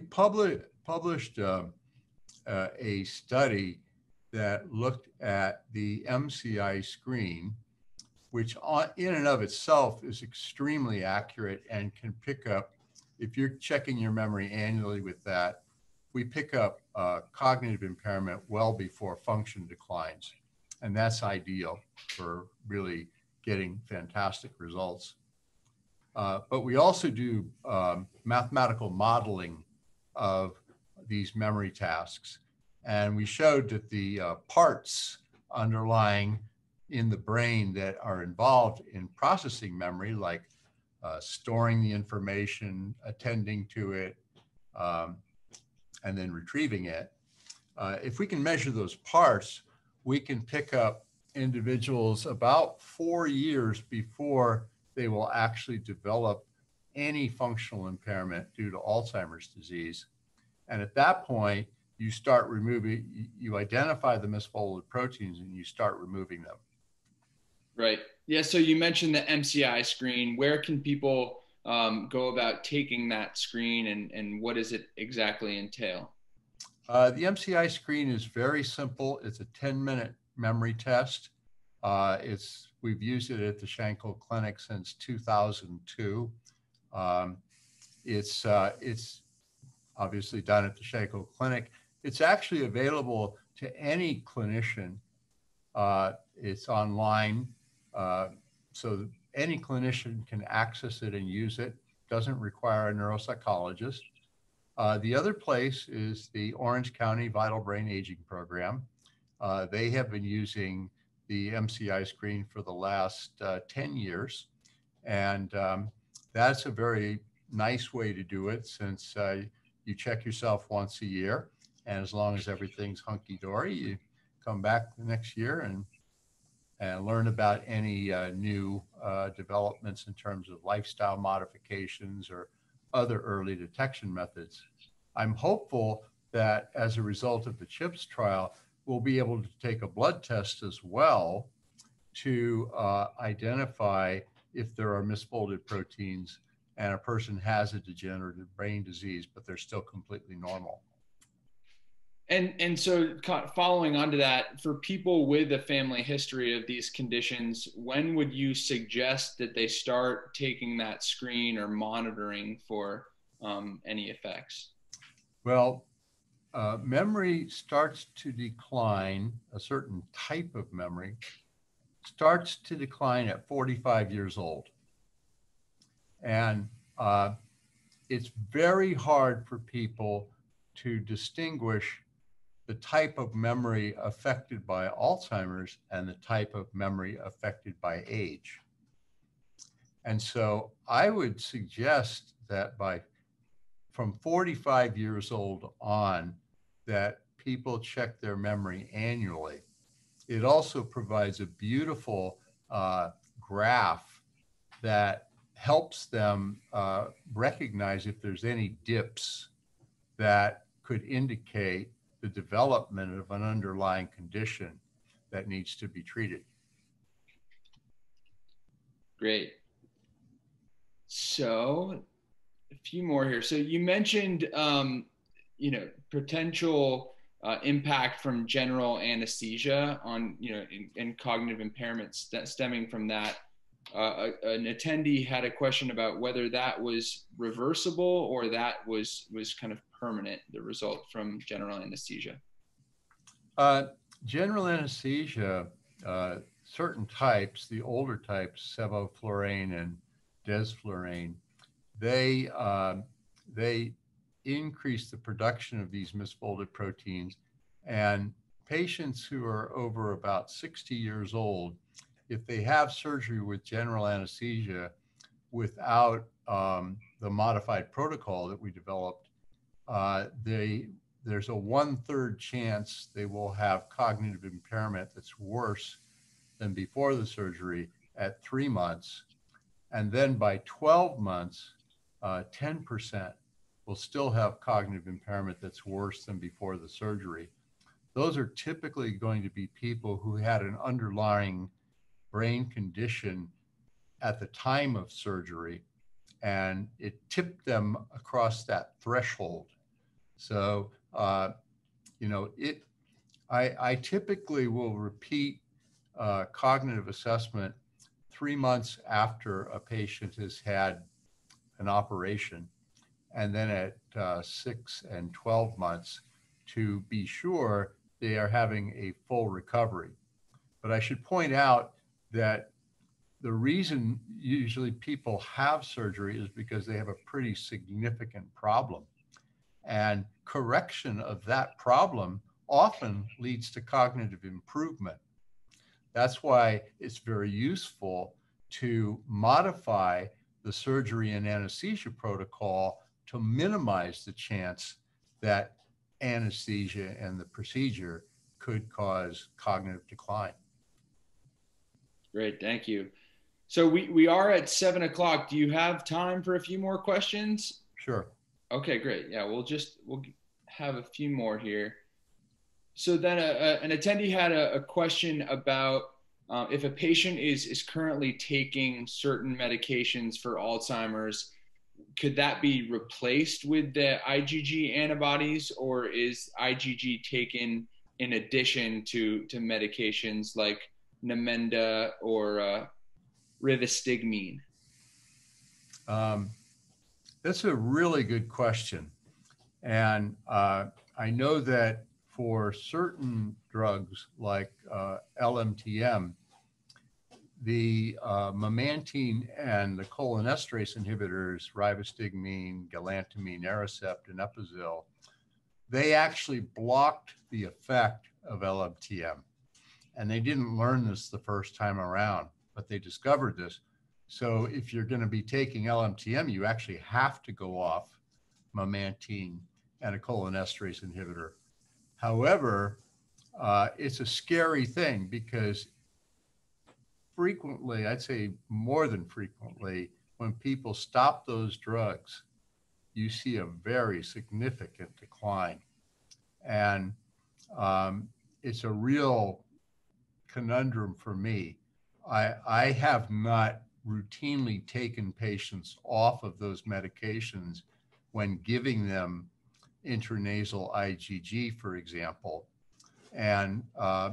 published a study that looked at the MCI screen, which in and of itself is extremely accurate and can pick up, if you're checking your memory annually with that, we pick up cognitive impairment well before function declines. And that's ideal for really getting fantastic results. But we also do mathematical modeling of these memory tasks. And we showed that the parts underlying in the brain that are involved in processing memory, like storing the information, attending to it, and then retrieving it. If we can measure those parts, we can pick up individuals about 4 years before they will actually develop any functional impairment due to Alzheimer's disease. And at that point, you start removing, you identify the misfolded proteins and you start removing them. Right. Yeah. So you mentioned the MCI screen. Where can people go about taking that screen, and what does it exactly entail? The MCI screen is very simple. It's a 10-minute memory test. We've used it at the Shankle Clinic since 2002. It's obviously done at the Shankle Clinic. It's actually available to any clinician. It's online, so any clinician can access it and use it. Doesn't require a neuropsychologist. The other place is the Orange County Vital Brain Aging Program. They have been using the MCI screen for the last 10 years. And that's a very nice way to do it, since you check yourself once a year. And as long as everything's hunky-dory, you come back the next year and learn about any new developments in terms of lifestyle modifications or other early detection methods. I'm hopeful that as a result of the CHIPS trial, we'll be able to take a blood test as well to identify if there are misfolded proteins and a person has a degenerative brain disease, but they're still completely normal. And so following on to that, for people with a family history of these conditions, when would you suggest that they start taking that screen or monitoring for any effects? Well, memory starts to decline, a certain type of memory starts to decline at 45 years old. And it's very hard for people to distinguish the type of memory affected by Alzheimer's and the type of memory affected by age. And so I would suggest that from 45 years old on, that people check their memory annually. It also provides a beautiful graph that helps them recognize if there's any dips that could indicate the development of an underlying condition that needs to be treated. Great. So a few more here. So you mentioned, potential impact from general anesthesia on, and cognitive impairments stemming from that. An attendee had a question about whether that was reversible or that was kind of permanent, the result from general anesthesia. General anesthesia, certain types, the older types, sevoflurane and desflurane, they increase the production of these misfolded proteins. And patients who are over about 60 years old, if they have surgery with general anesthesia without the modified protocol that we developed, there's a 1/3 chance they will have cognitive impairment that's worse than before the surgery at 3 months. And then by 12 months, 10% will still have cognitive impairment that's worse than before the surgery. Those are typically going to be people who had an underlying brain condition at the time of surgery, and it tipped them across that threshold. So, I typically will repeat cognitive assessment 3 months after a patient has had an operation, and then at 6 and 12 months to be sure they are having a full recovery. But I should point out that the reason usually people have surgery is because they have a pretty significant problem. And correction of that problem often leads to cognitive improvement. That's why it's very useful to modify the surgery and anesthesia protocol to minimize the chance that anesthesia and the procedure could cause cognitive decline. Great, thank you. So we are at 7 o'clock. Do you have time for a few more questions? Sure. Okay, great. Yeah, we'll have a few more here. So then an attendee had a question about if a patient is currently taking certain medications for Alzheimer's, could that be replaced with the IgG antibodies, or is IgG taken in addition to medications like Namenda or rivastigmine? That's a really good question. And I know that for certain drugs like LMTM, the memantine and the cholinesterase inhibitors, rivastigmine, galantamine, Aricept, and Episil, they actually blocked the effect of LMTM. And they didn't learn this the first time around, but they discovered this. So if you're going to be taking LMTM, you actually have to go off memantine and a cholinesterase inhibitor. However, it's a scary thing because frequently, I'd say more than frequently, when people stop those drugs, you see a very significant decline. And it's a real conundrum for me. I have not routinely taken patients off of those medications when giving them intranasal IgG, for example. And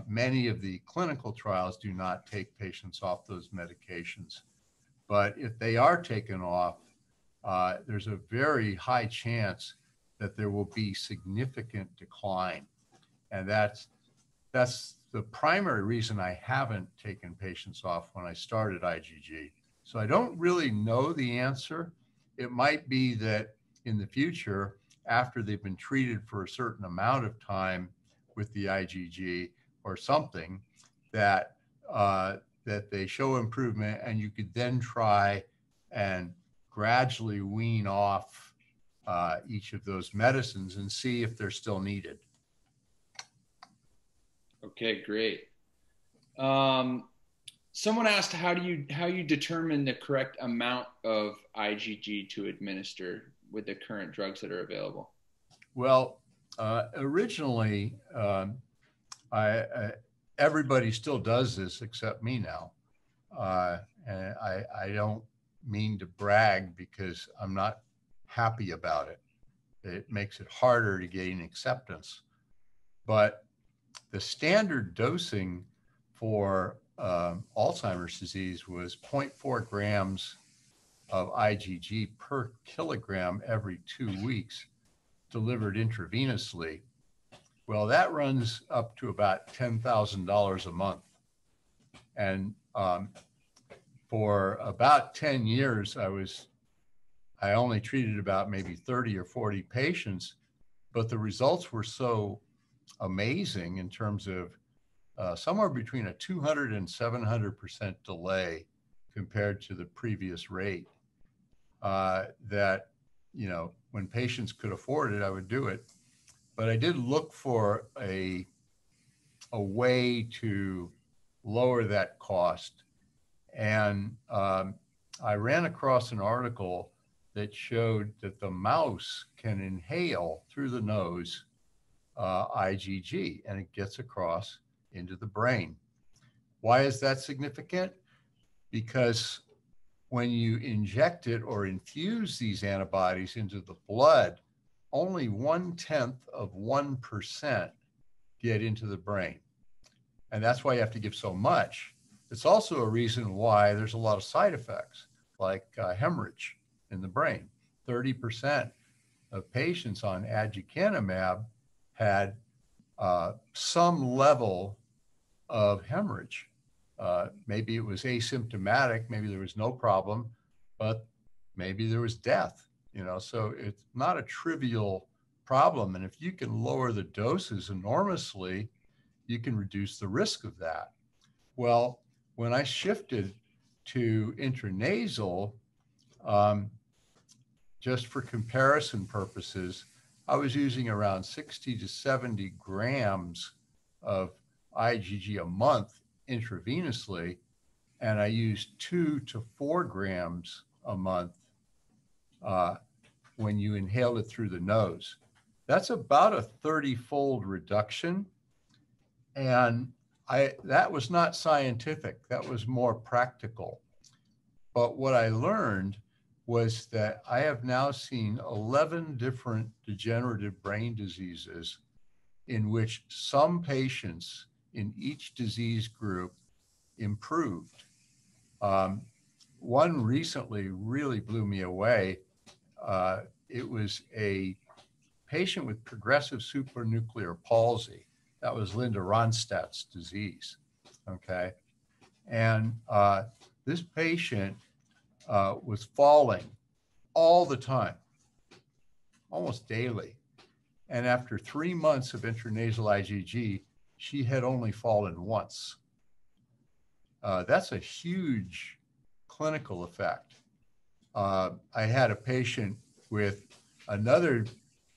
many of the clinical trials do not take patients off those medications. But if they are taken off, there's a very high chance that there will be significant decline. And that's the primary reason I haven't taken patients off when I started IgG. So I don't really know the answer. It might be that in the future, after they've been treated for a certain amount of time with the IgG or something, that that they show improvement, and you could then try and gradually wean off each of those medicines and see if they're still needed. Okay, great. Someone asked, how you determine the correct amount of IgG to administer with the current drugs that are available? Well, originally, everybody still does this except me now. And I don't mean to brag because I'm not happy about it. It makes it harder to gain acceptance. But the standard dosing for Alzheimer's disease was 0.4 grams of IgG per kilogram every 2 weeks, delivered intravenously. Well, that runs up to about $10,000 a month. And for about 10 years, I only treated about maybe 30 or 40 patients, but the results were so amazing in terms of somewhere between a 200 and 700% delay compared to the previous rate, that, you know, when patients could afford it, I would do it. But I did look for a way to lower that cost. And I ran across an article that showed that the mouse can inhale through the nose IgG, and it gets across into the brain. Why is that significant? Because when you inject it or infuse these antibodies into the blood, only 0.1% get into the brain. And that's why you have to give so much. It's also a reason why there's a lot of side effects, like hemorrhage in the brain. 30% of patients on aducanumab had some level of hemorrhage. Maybe it was asymptomatic, maybe there was no problem, but maybe there was death, you know, so it's not a trivial problem. And if you can lower the doses enormously, you can reduce the risk of that. Well, when I shifted to intranasal, just for comparison purposes, I was using around 60 to 70 grams of IgG a month intravenously, and I used 2 to 4 grams a month when you inhale it through the nose. That's about a 30-fold reduction. And that was not scientific, that was more practical. But what I learned was that I have now seen 11 different degenerative brain diseases in which some patients in each disease group improved. One recently really blew me away. It was a patient with progressive supranuclear palsy. That was Linda Ronstadt's disease, okay? And this patient was falling all the time, almost daily. And after 3 months of intranasal IgG, she had only fallen once. That's a huge clinical effect. I had a patient with another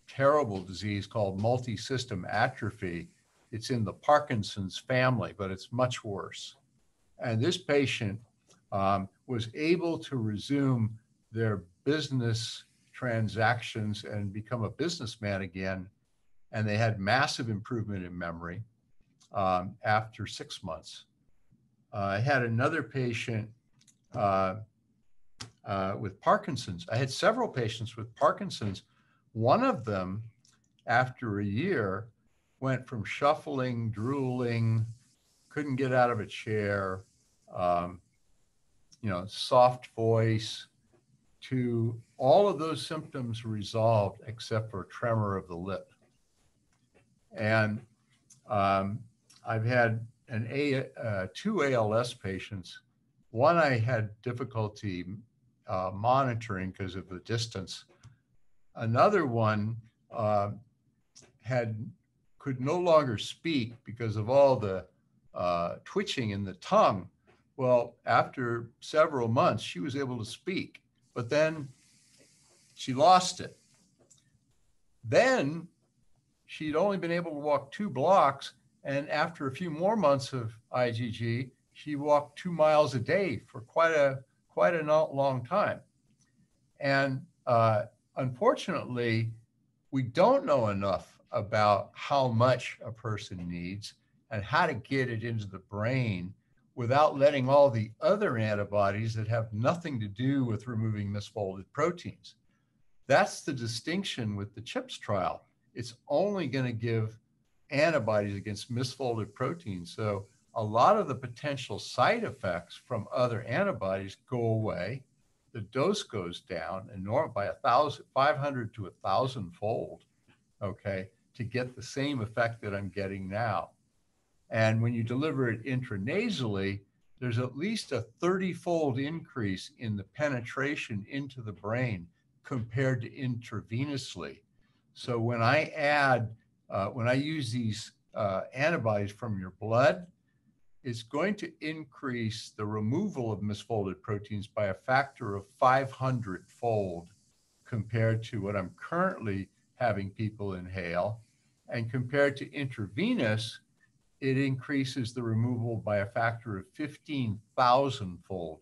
terrible disease called multisystem atrophy. It's in the Parkinson's family, but it's much worse. And this patient was able to resume their business transactions and become a businessman again. And they had massive improvement in memory after 6 months. I had another patient with Parkinson's. I had several patients with Parkinson's. One of them, after a year, went from shuffling, drooling, couldn't get out of a chair, soft voice, to all of those symptoms resolved except for tremor of the lip. And I've had two ALS patients. One I had difficulty monitoring because of the distance. Another one could no longer speak because of all the twitching in the tongue. Well, after several months, she was able to speak, but then she lost it. Then she'd only been able to walk 2 blocks, and after a few more months of IgG, she walked 2 miles a day for quite a long time. And unfortunately, we don't know enough about how much a person needs and how to get it into the brain without letting all the other antibodies that have nothing to do with removing misfolded proteins. That's the distinction with the CHIPS trial. It's only going to give antibodies against misfolded proteins. So a lot of the potential side effects from other antibodies go away. The dose goes down and by 500 to 1,000-fold, okay, to get the same effect that I'm getting now. And when you deliver it intranasally, there's at least a 30-fold increase in the penetration into the brain compared to intravenously. So when I use these antibodies from your blood, it's going to increase the removal of misfolded proteins by a factor of 500-fold compared to what I'm currently having people inhale. And compared to intravenous, it increases the removal by a factor of 15,000-fold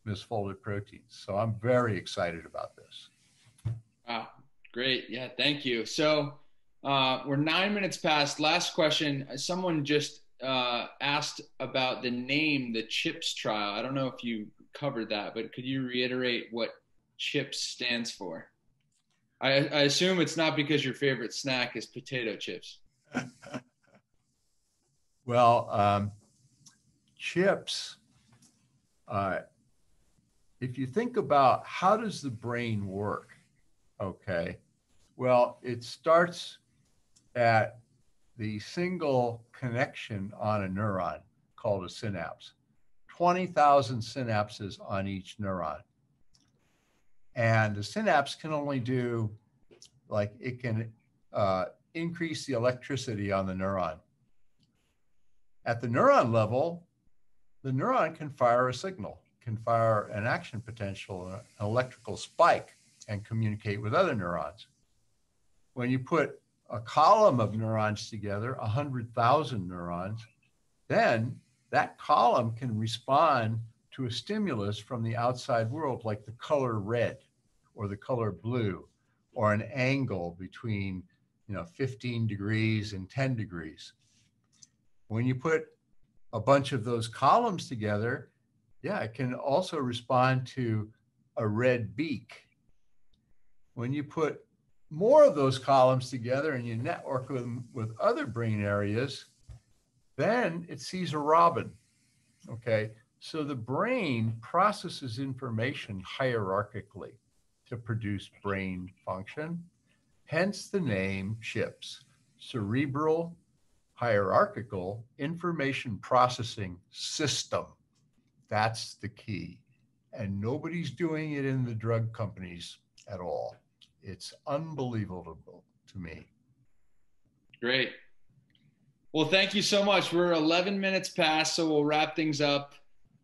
misfolded proteins. So I'm very excited about this. Wow, great. Yeah, thank you. So we're 9 minutes past. Last question. Someone just asked about the name, the CHIPS trial. I don't know if you covered that, but could you reiterate what CHIPS stands for? I assume it's not because your favorite snack is potato chips. Well, CHIPS, if you think about how does the brain work, okay, well, it starts at the single connection on a neuron called a synapse. 20,000 synapses on each neuron. And the synapse can only do, it can increase the electricity on the neuron. At the neuron level, the neuron can fire a signal, can fire an action potential, an electrical spike, and communicate with other neurons. when you put a column of neurons together, 100,000 neurons, then that column can respond to a stimulus from the outside world, like the color red or the color blue, or an angle between 15 degrees and 10 degrees. When you put a bunch of those columns together, yeah, it can also respond to a red beak. When you put more of those columns together and you network them with other brain areas, then it sees a robin. Okay, so the brain processes information hierarchically to produce brain function, hence the name CHIPS, Cerebral Hierarchical Information Processing System. That's the key. And nobody's doing it in the drug companies at all. It's unbelievable to me. Great. Well, thank you so much. We're 11 minutes past, so we'll wrap things up.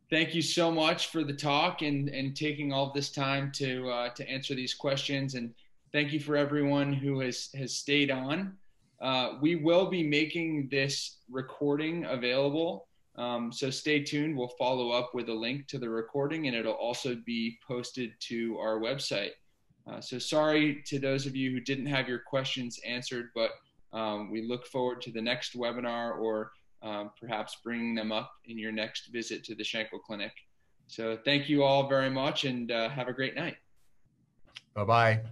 Thank you so much for the talk and taking all this time to answer these questions. And thank you for everyone who has stayed on. We will be making this recording available. So stay tuned. We'll follow up with a link to the recording, and it'll also be posted to our website. So sorry to those of you who didn't have your questions answered, but we look forward to the next webinar, or perhaps bringing them up in your next visit to the Shankle Clinic. So thank you all very much, and have a great night. Bye-bye.